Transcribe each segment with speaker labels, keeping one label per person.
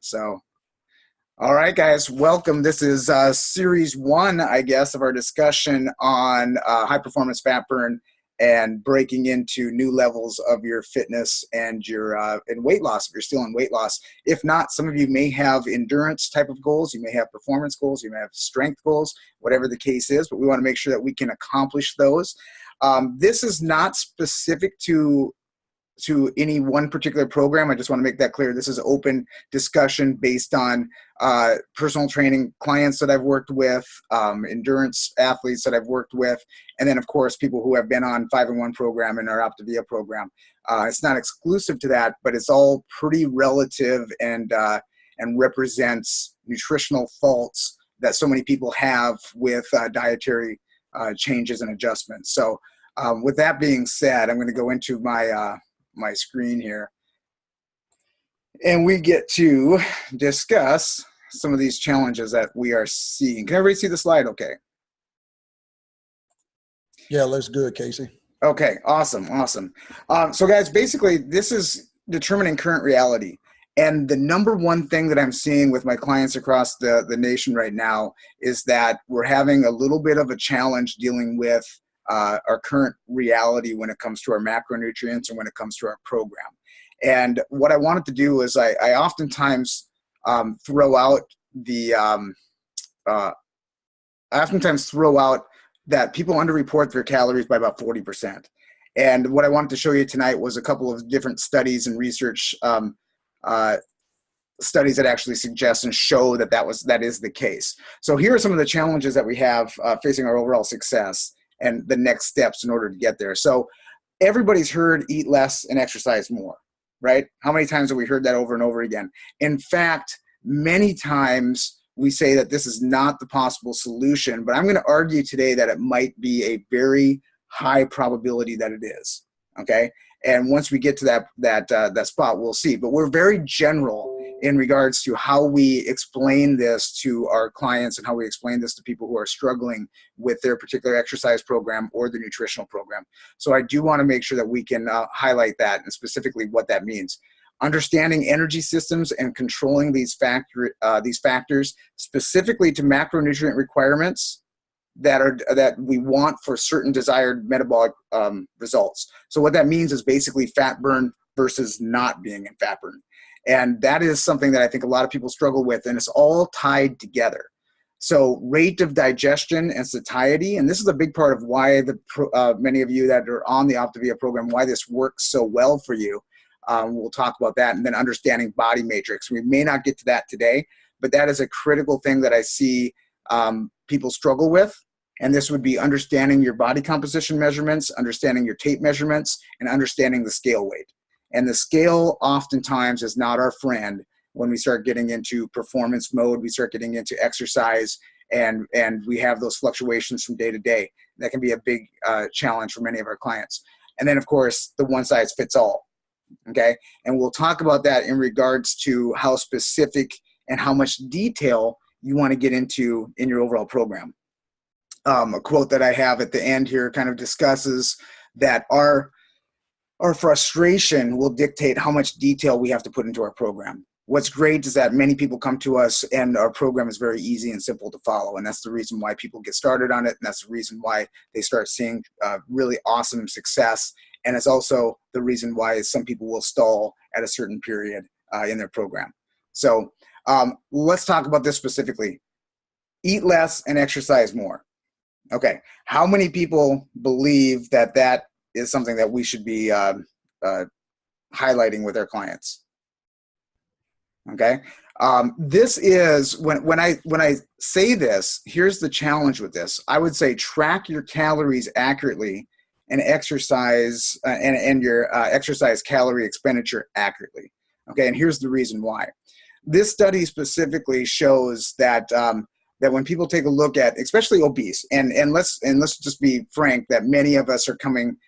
Speaker 1: So, all right, guys, welcome. This is series one, I guess, of our discussion on high performance fat burn and breaking into new levels of your fitness and your and weight loss if you're still in weight loss. If not, some of you may have endurance type of goals, you may have performance goals, you may have strength goals, whatever the case is, but we want to make sure that we can accomplish those. This is not specific to any one particular program. I just want to make that clear. This is open discussion based on personal training clients that I've worked with, endurance athletes that I've worked with, and then of course people who have been on 5-in-1 program and our OptaVia program. It's not exclusive to that, but it's all pretty relative and represents nutritional faults that so many people have with dietary changes and adjustments. So with that being said, I'm going to go into my screen here, and we get to discuss some of these challenges that we are seeing. Can everybody see the slide okay?
Speaker 2: Yeah, looks good, Casey.
Speaker 1: Okay, awesome. So guys, basically this is determining current reality. And the number one thing that I'm seeing with my clients across the nation right now is that we're having a little bit of a challenge dealing with our current reality when it comes to our macronutrients and when it comes to our program. And what I wanted to do is I oftentimes throw out that people underreport their calories by about 40%. And what I wanted to show you tonight was a couple of different studies and research studies that actually suggest and show that is the case. So here are some of the challenges that we have facing our overall success and the next steps in order to get there. So everybody's heard eat less and exercise more, right? How many times have we heard that over and over again? In fact, many times we say that this is not the possible solution, but I'm going to argue today that it might be a very high probability that it is, okay? And once we get to that spot, we'll see. But we're very general in regards to how we explain this to our clients and how we explain this to people who are struggling with their particular exercise program or the nutritional program. So I do want to make sure that we can highlight that and specifically what that means. Understanding energy systems and controlling these factors specifically to macronutrient requirements that we want for certain desired metabolic results. So what that means is basically fat burn versus not being in fat burn. And that is something that I think a lot of people struggle with, and it's all tied together. So rate of digestion and satiety, and this is a big part of why many of you that are on the OptaVia program, why this works so well for you. We'll talk about that, and then understanding body matrix. We may not get to that today, but that is a critical thing that I see people struggle with. And this would be understanding your body composition measurements, understanding your tape measurements, and understanding the scale weight. And the scale oftentimes is not our friend when we start getting into performance mode, we start getting into exercise, and we have those fluctuations from day to day. That can be a big challenge for many of our clients. And then, of course, the one size fits all, okay? And we'll talk about that in regards to how specific and how much detail you want to get into in your overall program. A quote that I have at the end here kind of discusses that our frustration will dictate how much detail we have to put into our program. What's great is that many people come to us and our program is very easy and simple to follow. And that's the reason why people get started on it. And that's the reason why they start seeing really awesome success. And it's also the reason why some people will stall at a certain period in their program. So let's talk about this specifically. Eat less and exercise more. Okay, how many people believe that is something that we should be highlighting with our clients? Okay, this is when I say this. Here's the challenge with this. I would say track your calories accurately and exercise and your exercise calorie expenditure accurately. Okay, and here's the reason why. This study specifically shows that. That when people take a look at, especially obese, and let's just be frank, that many of us are coming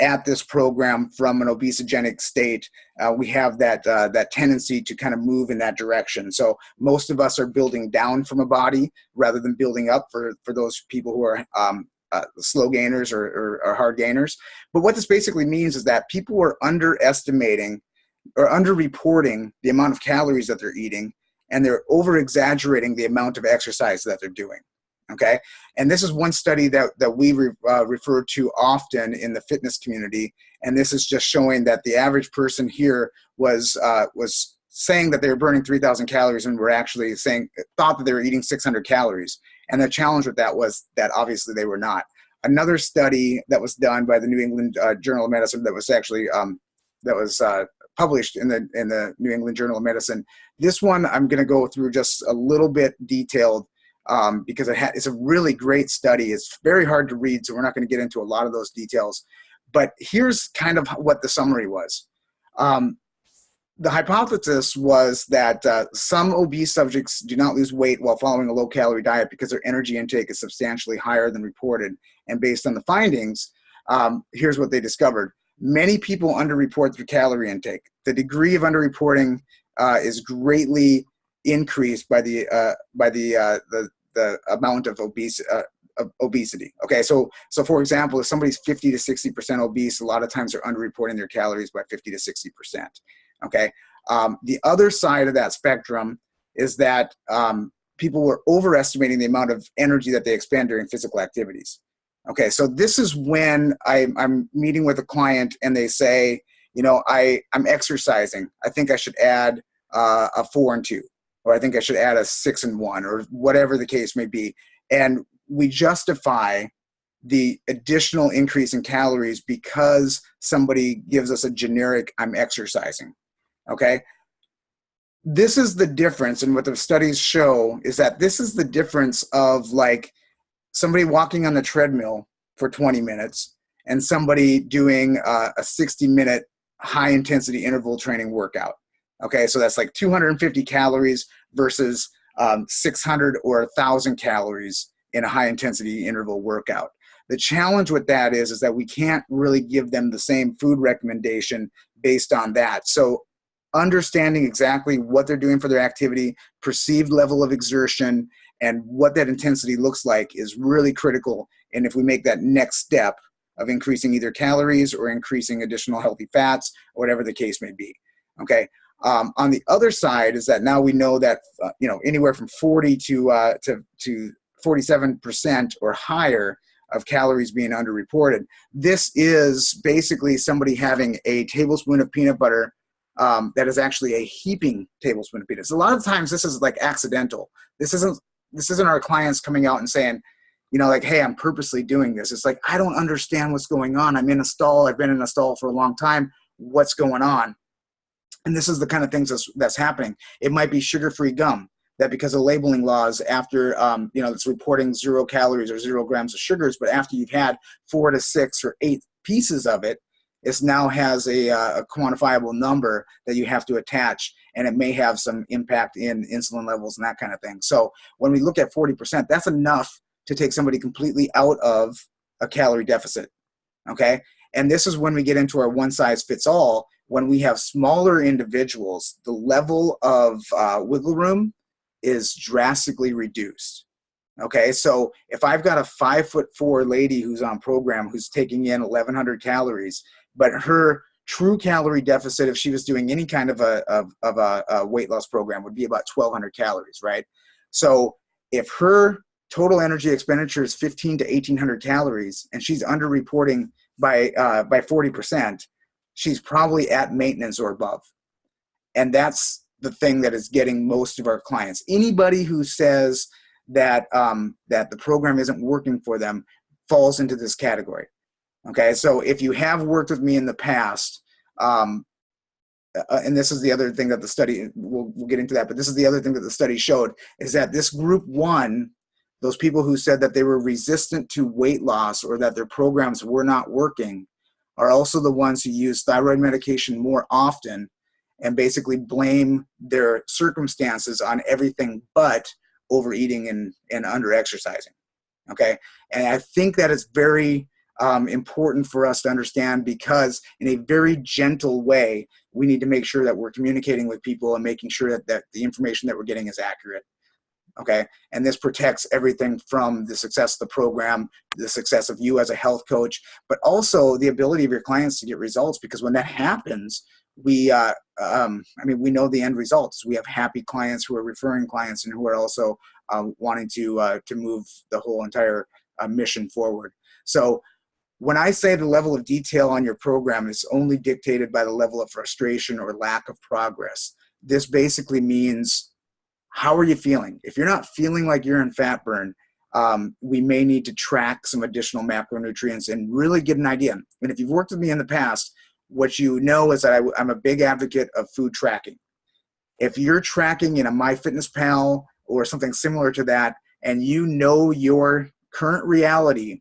Speaker 1: at this program from an obesogenic state. We have that tendency to kind of move in that direction. So most of us are building down from a body rather than building up for those people who are slow gainers or hard gainers. But what this basically means is that people are underestimating or under-reporting the amount of calories that they're eating, and they're over-exaggerating the amount of exercise that they're doing. Okay, and this is one study that we refer to often in the fitness community, and this is just showing that the average person here was saying that they were burning 3,000 calories and were actually thought that they were eating 600 calories. And the challenge with that was that obviously they were not. Another study that was done by the New England Journal of Medicine that was actually published in the New England Journal of Medicine. This one I'm going to go through just a little bit detailed because it's a really great study. It's very hard to read, so we're not going to get into a lot of those details. But here's kind of what the summary was. The hypothesis was that some obese subjects do not lose weight while following a low-calorie diet because their energy intake is substantially higher than reported. And based on the findings, here's what they discovered. Many people underreport their calorie intake. The degree of underreporting is greatly increased by the amount of obesity. Okay, so for example, if somebody's 50 to 60% obese, a lot of times they're underreporting their calories by 50 to 60%. Okay, the other side of that spectrum is that people were overestimating the amount of energy that they expend during physical activities. Okay, so this is when I'm meeting with a client and they say, you know, I'm exercising. I think I should add a 4 and 2, or I think I should add a 6 and 1, or whatever the case may be. And we justify the additional increase in calories because somebody gives us a generic, I'm exercising. Okay, this is the difference, and what the studies show is that this is the difference of like somebody walking on the treadmill for 20 minutes and somebody doing a 60-minute high-intensity interval training workout. Okay, so that's like 250 calories versus 600 or 1,000 calories in a high-intensity interval workout. The challenge with that is that we can't really give them the same food recommendation based on that. So understanding exactly what they're doing for their activity, perceived level of exertion, and what that intensity looks like is really critical. And if we make that next step of increasing either calories or increasing additional healthy fats, or whatever the case may be. Okay. On the other side is that now we know that anywhere from 40 to 47% or higher of calories being underreported. This is basically somebody having a tablespoon of peanut butter that is actually a heaping tablespoon of peanuts. A lot of times this is like accidental. This isn't our clients coming out and saying, like, hey, I'm purposely doing this. It's like, I don't understand what's going on. I'm in a stall. I've been in a stall for a long time. What's going on? And this is the kind of things that's happening. It might be sugar-free gum that because of labeling laws after, it's reporting 0 calories or 0 grams of sugars, but after you've had 4 to 6 or 8 pieces of it, it now has a quantifiable number that you have to attach, and it may have some impact in insulin levels and that kind of thing. So when we look at 40%, that's enough to take somebody completely out of a calorie deficit, okay? And this is when we get into our one-size-fits-all. When we have smaller individuals, the level of wiggle room is drastically reduced. Okay, so if I've got a 5'4" lady who's on program who's taking in 1,100 calories, but her true calorie deficit, if she was doing any kind of a weight loss program, would be about 1,200 calories, right? So if her total energy expenditure is 1,500 to 1,800 calories, and she's underreporting by 40%, she's probably at maintenance or above. And that's the thing that is getting most of our clients. Anybody who says that that the program isn't working for them falls into this category. Okay, so if you have worked with me in the past, and this is the other thing that the study, we'll get into that, but this is the other thing that the study showed, is that this group 1, those people who said that they were resistant to weight loss or that their programs were not working, are also the ones who use thyroid medication more often and basically blame their circumstances on everything but overeating and under-exercising, okay? And I think that is very important for us to understand, because in a very gentle way, we need to make sure that we're communicating with people and making sure that the information that we're getting is accurate, okay? And this protects everything from the success of the program, the success of you as a health coach, but also the ability of your clients to get results, because when that happens, I mean, we know the end results. We have happy clients who are referring clients and who are also wanting to move the whole entire mission forward. So when I say the level of detail on your program is only dictated by the level of frustration or lack of progress, this basically means, how are you feeling? If you're not feeling like you're in fat burn, we may need to track some additional macronutrients and really get an idea. And if you've worked with me in the past, what you know is that I'm a big advocate of food tracking. If you're tracking in a MyFitnessPal or something similar to that, and you know your current reality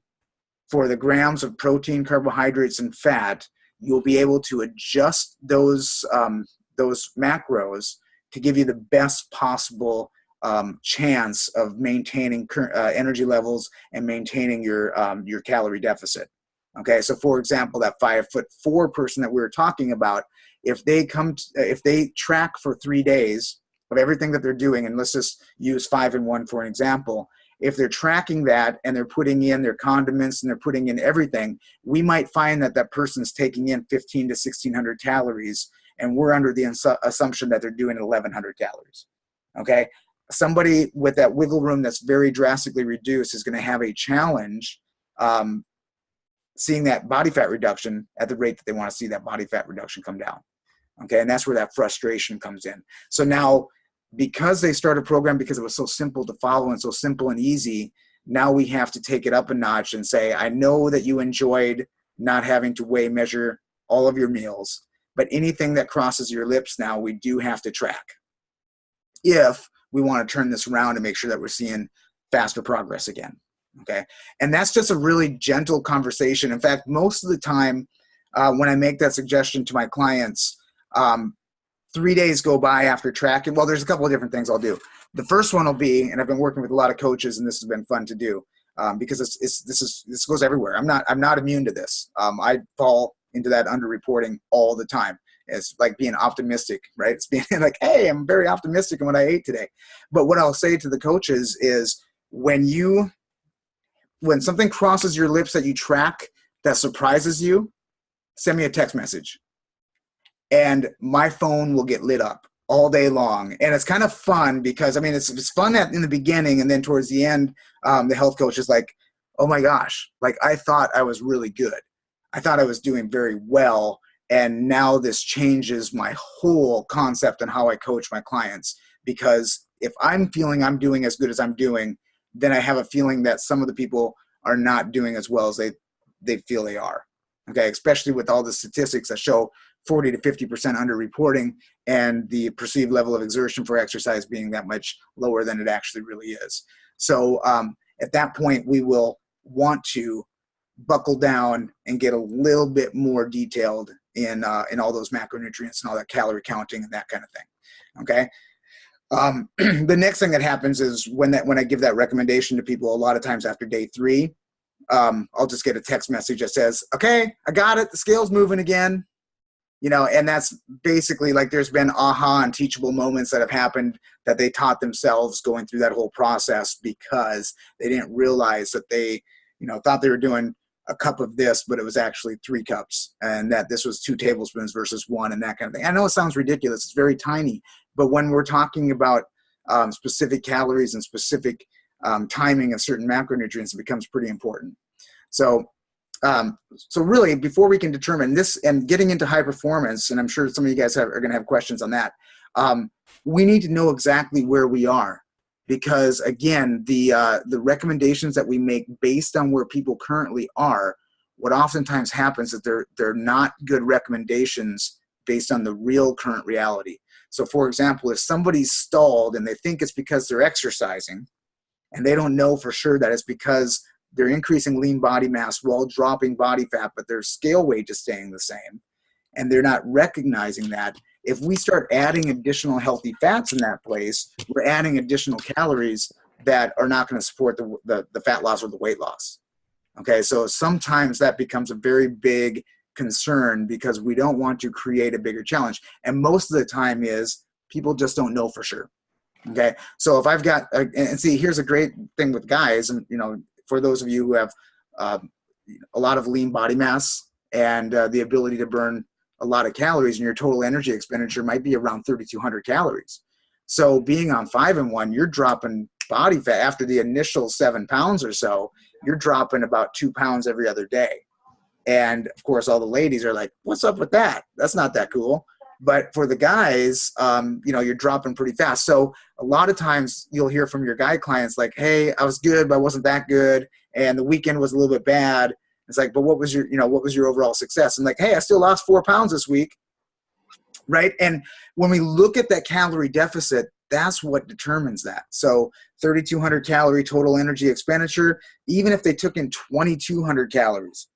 Speaker 1: for the grams of protein, carbohydrates, and fat, you'll be able to adjust those macros to give you the best possible chance of maintaining current energy levels and maintaining your calorie deficit. Okay, so for example, that 5'4" person that we were talking about, if they track for 3 days of everything that they're doing, and let's just use 5 and 1 for an example, if they're tracking that and they're putting in their condiments and they're putting in everything, we might find that that person's taking in 15 to 1600 calories, and we're under the assumption that they're doing 1100 calories. Okay, somebody with that wiggle room that's very drastically reduced is going to have a challenge seeing that body fat reduction at the rate that they want to see that body fat reduction come down. Okay, and that's where that frustration comes in. So now, because they started a program because it was so simple to follow and so simple and easy, now we have to take it up a notch and say, I know that you enjoyed not having to weigh, measure all of your meals, but anything that crosses your lips now, we do have to track if we want to turn this around and make sure that we're seeing faster progress again. Okay, and that's just a really gentle conversation. In fact, most of the time when I make that suggestion to my clients, 3 days go by after tracking. Well, there's a couple of different things I'll do. The first one will be, and I've been working with a lot of coaches, and this has been fun to do because this goes everywhere. I'm not immune to this. I fall into that underreporting all the time. It's like being optimistic, right? It's being like, hey, I'm very optimistic in what I ate today. But what I'll say to the coaches is, when something crosses your lips that you track that surprises you, send me a text message. And my phone will get lit up all day long. And it's kind of fun because, I mean, it's fun in the beginning, and then towards the end, the health coach is like, oh my gosh, like I thought I was really good. I thought I was doing very well. And now this changes my whole concept on how I coach my clients. Because if I'm feeling I'm doing as good as I'm doing, then I have a feeling that some of the people are not doing as well as they feel they are. Okay, especially with all the statistics that show 40 to 50% underreporting and the perceived level of exertion for exercise being that much lower than it actually really is. So at that point, we will want to buckle down and get a little bit more detailed in all those macronutrients and all that calorie counting and that kind of thing. Okay. The next thing that happens is when I give that recommendation to people, a lot of times after day 3, I'll just get a text message that says, okay, I got it. The scale's moving again. You know, and that's basically like there's been aha and teachable moments that have happened that they taught themselves going through that whole process because they didn't realize that they, thought they were doing a cup of this, but it was actually 3 cups, and that this was 2 tablespoons versus 1 and that kind of thing. I know it sounds ridiculous. It's very tiny, but when we're talking about specific calories and specific timing of certain macronutrients, it becomes pretty important. So really, before we can determine this and getting into high performance, and I'm sure some of you guys are going to have questions on that, we need to know exactly where we are. Because again, the recommendations that we make based on where people currently are, what oftentimes happens is they're not good recommendations based on the real current reality. So for example, if somebody's stalled and they think it's because they're exercising, and they don't know for sure that it's because they're increasing lean body mass while dropping body fat, but their scale weight is staying the same, and they're not recognizing that, if we start adding additional healthy fats in that place, we're adding additional calories that are not going to support the fat loss or the weight loss. Okay, so sometimes that becomes a very big concern because we don't want to create a bigger challenge. And most of the time is people just don't know for sure. Okay, so if I've got, and see, here's a great thing with guys, and for those of you who have a lot of lean body mass and the ability to burn a lot of calories, and your total energy expenditure might be around 3,200 calories. So being on 5-in-1, you're dropping body fat after the initial 7 pounds or so. You're dropping about 2 pounds every other day. And of course, all the ladies are like, "What's up with that? That's not that cool." But for the guys, you're dropping pretty fast. So a lot of times you'll hear from your guy clients like, "Hey, I was good, but I wasn't that good, and the weekend was a little bit bad." It's like, "But what was your overall success?" And like, "Hey, I still lost 4 pounds this week." Right? And when we look at that calorie deficit, that's what determines that. So 3,200 calorie total energy expenditure, even if they took in 2,200 calories,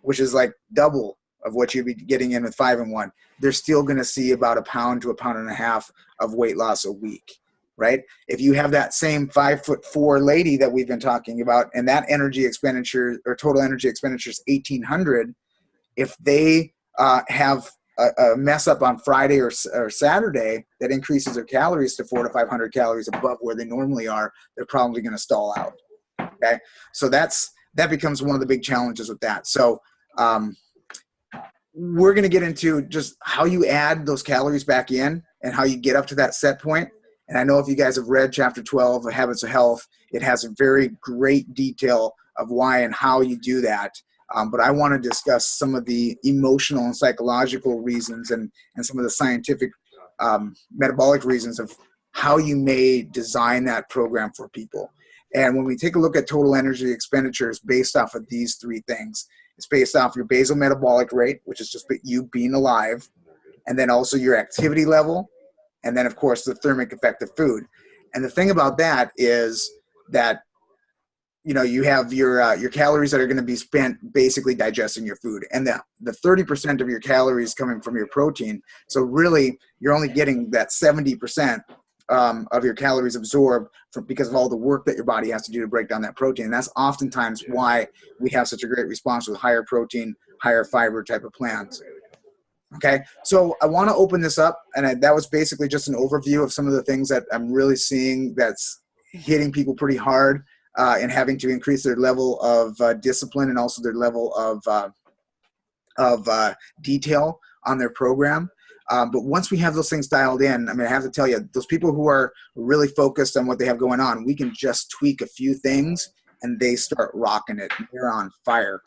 Speaker 1: which is like double of what you'd be getting in with 5-in-1, they're still going to see about a pound to a pound and a half of weight loss a week, right? If you have that same 5'4" lady that we've been talking about, and that energy expenditure or total energy expenditure is 1,800, if they have a mess up on Friday or Saturday that increases their calories to 400 to 500 calories above where they normally are, they're probably going to stall out. Okay, so that becomes one of the big challenges with that. So we're going to get into just how you add those calories back in and how you get up to that set point. And I know if you guys have read Chapter 12 of Habits of Health, it has a very great detail of why and how you do that. But I want to discuss some of the emotional and psychological reasons and some of the scientific metabolic reasons of how you may design that program for people. And when we take a look at total energy expenditures based off of these three things, it's based off your basal metabolic rate, which is just you being alive, and then also your activity level, and then, of course, the thermic effect of food. And the thing about that is that you have your calories that are going to be spent basically digesting your food, and the 30% of your calories coming from your protein. So really, you're only getting that 70% of your calories absorbed because of all the work that your body has to do to break down that protein. And that's oftentimes why we have such a great response with higher protein, higher fiber type of plans. Okay, so I want to open this up, and that was basically just an overview of some of the things that I'm really seeing that's hitting people pretty hard. And having to increase their level of discipline and also their level of detail on their program. But once we have those things dialed in, I mean, I have to tell you, those people who are really focused on what they have going on, we can just tweak a few things and they start rocking it. They're on fire.